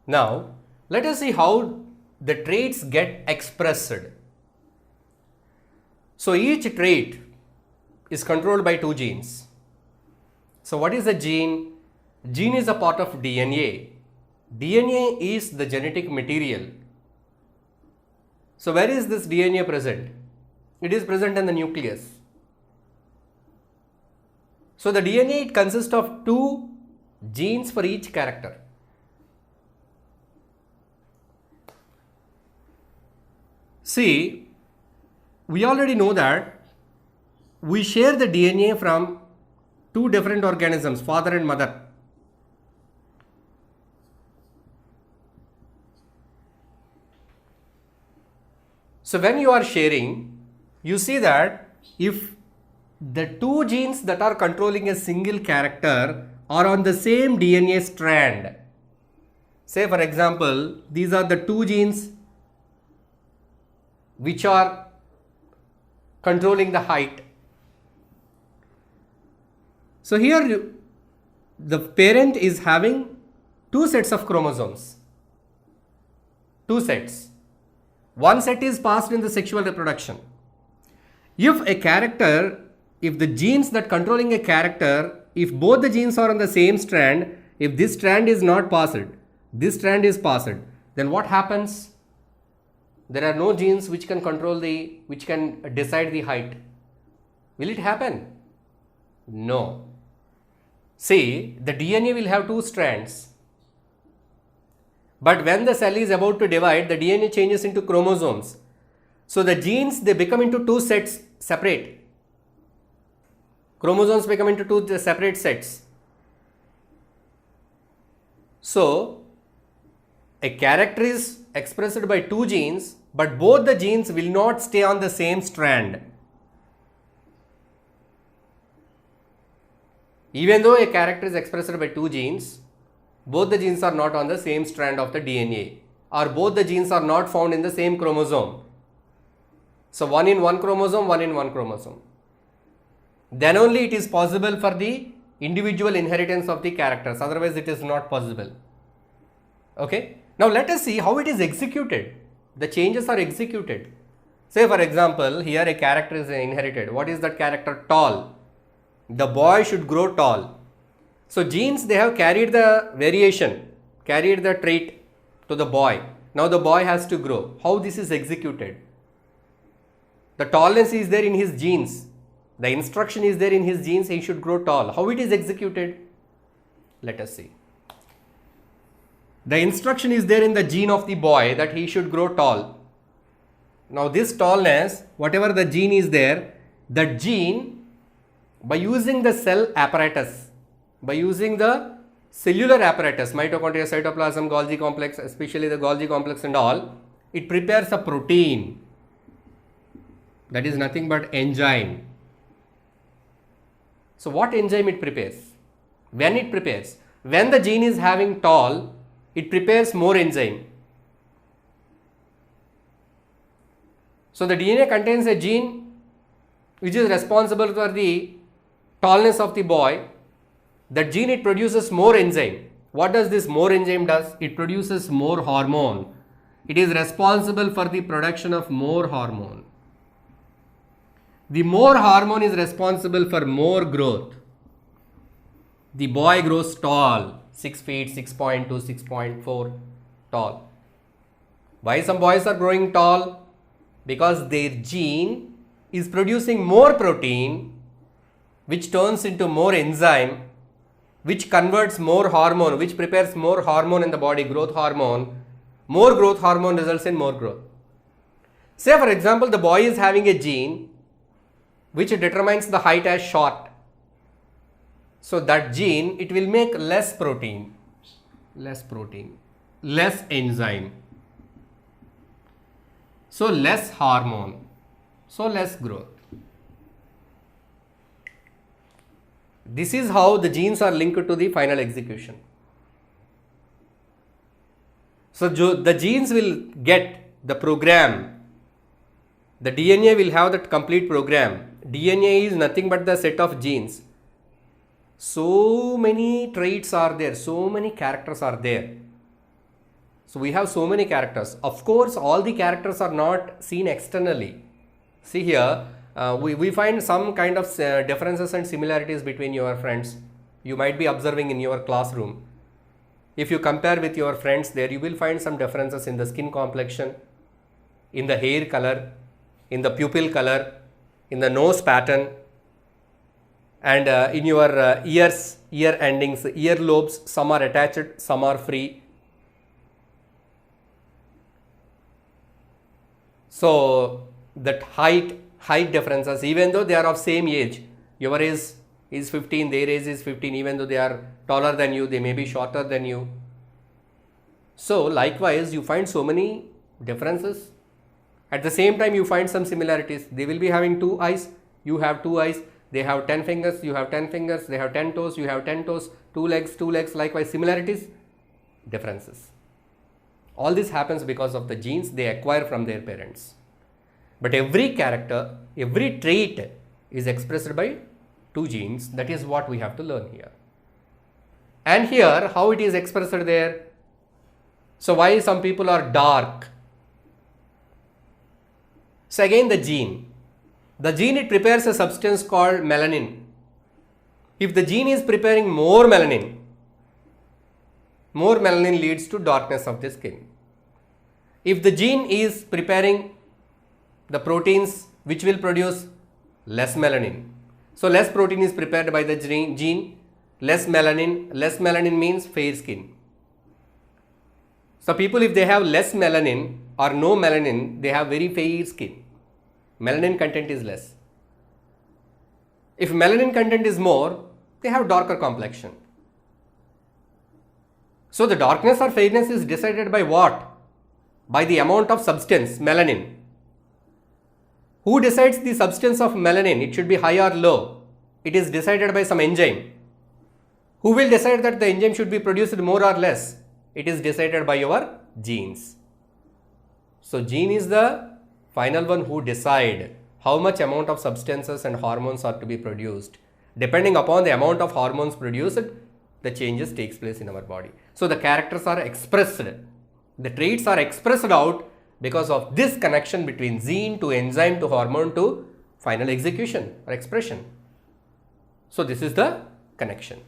Now, let us see how the traits get expressed. So, each trait is controlled by two genes. So, what is a gene? Gene is a part of DNA. DNA is the genetic material. So, where is this DNA present? It is present in the nucleus. So, the DNA, it consists of two genes for each character. See, we already know that we share the DNA from two different organisms, father and mother. So when you are sharing, you see that if the two genes that are controlling a single character are on the same DNA strand, say for example, these are the two genes which are controlling the height. So here the parent is having two sets of chromosomes, two sets. One set is passed in the sexual reproduction. If the genes that controlling a character, if both the genes are on the same strand, if this strand is not passed, this strand is passed, then what happens? There are no genes which can which can decide the height. Will it happen? No. See, the DNA will have two strands. But when the cell is about to divide, the DNA changes into chromosomes. So the genes, they become into two sets separate. Chromosomes become into two separate sets. So a character is expressed by two genes, but both the genes will not stay on the same strand. Even though a character is expressed by two genes, both the genes are not on the same strand of the DNA, or both the genes are not found in the same chromosome. So one in one chromosome, one in one chromosome. Then only it is possible for the individual inheritance of the characters, otherwise it is not possible. Okay. Now let us see how it is executed. The changes are executed. Say for example, here a character is inherited. What is that character? Tall. The boy should grow tall. So genes, they have carried the variation, carried the trait to the boy. Now the boy has to grow. How this is executed? The tallness is there in his genes. The instruction is there in his genes, he should grow tall. How it is executed? Let us see. The instruction is there in the gene of the boy that he should grow tall. Now this tallness, whatever the gene is there, that gene, by using the cell apparatus, by using the cellular apparatus, mitochondria, cytoplasm, Golgi complex, especially the Golgi complex and all, it prepares a protein. That is nothing but enzyme. So what enzyme it prepares? When it prepares? When the gene is having tall, it prepares more enzyme. So the DNA contains a gene which is responsible for the tallness of the boy. That gene, it produces more enzyme. What does this more enzyme does? It produces more hormone. It is responsible for the production of more hormone. The more hormone is responsible for more growth. The boy grows tall, 6 feet, 6.2, 6.4 tall. Why some boys are growing tall? Because their gene is producing more protein, which turns into more enzyme, which converts more hormone, which prepares more hormone in the body, growth hormone. More growth hormone results in more growth. Say for example, the boy is having a gene which determines the height as short. So that gene, it will make less protein, less enzyme. So less hormone, so less growth. This is how the genes are linked to the final execution. So the genes will get the program. The DNA will have that complete program. DNA is nothing but the set of genes. So many traits are there, so many characters are there. So we have so many characters. Of course, all the characters are not seen externally. See here, we find some kind of differences and similarities between your friends. You might be observing in your classroom. If you compare with your friends there, you will find some differences in the skin complexion, in the hair color, in the pupil color, in the nose pattern, and in your ear endings, ear lobes, some are attached, some are free. So that height differences, even though they are of same age, your age is 15, their age is 15, even though they are taller than you, they may be shorter than you. So likewise, you find so many differences. At the same time, you find some similarities. They will be having 2 eyes, you have 2 eyes. They have 10 fingers, you have 10 fingers. They have 10 toes, you have 10 toes. 2 legs, likewise similarities, differences. All this happens because of the genes they acquire from their parents. But every character, every trait is expressed by 2 genes. That is what we have to learn here. And here, how it is expressed there? So why some people are dark? So again the gene. The gene, it prepares a substance called melanin. If the gene is preparing more melanin leads to darkness of the skin. If the gene is preparing the proteins which will produce less melanin. So less protein is prepared by the gene, less melanin means fair skin. So people, if they have less melanin or no melanin, they have very fair skin. Melanin content is less. If melanin content is more, they have darker complexion. So the darkness or fairness is decided by what? By the amount of substance, melanin. Who decides the substance of melanin? It should be high or low. It is decided by some enzyme. Who will decide that the enzyme should be produced more or less? It is decided by your genes. So gene is the final one who decide how much amount of substances and hormones are to be produced. Depending upon the amount of hormones produced, the changes takes place in our body. So the characters are expressed, the traits are expressed out because of this connection between gene to enzyme to hormone to final execution or expression. So this is the connection.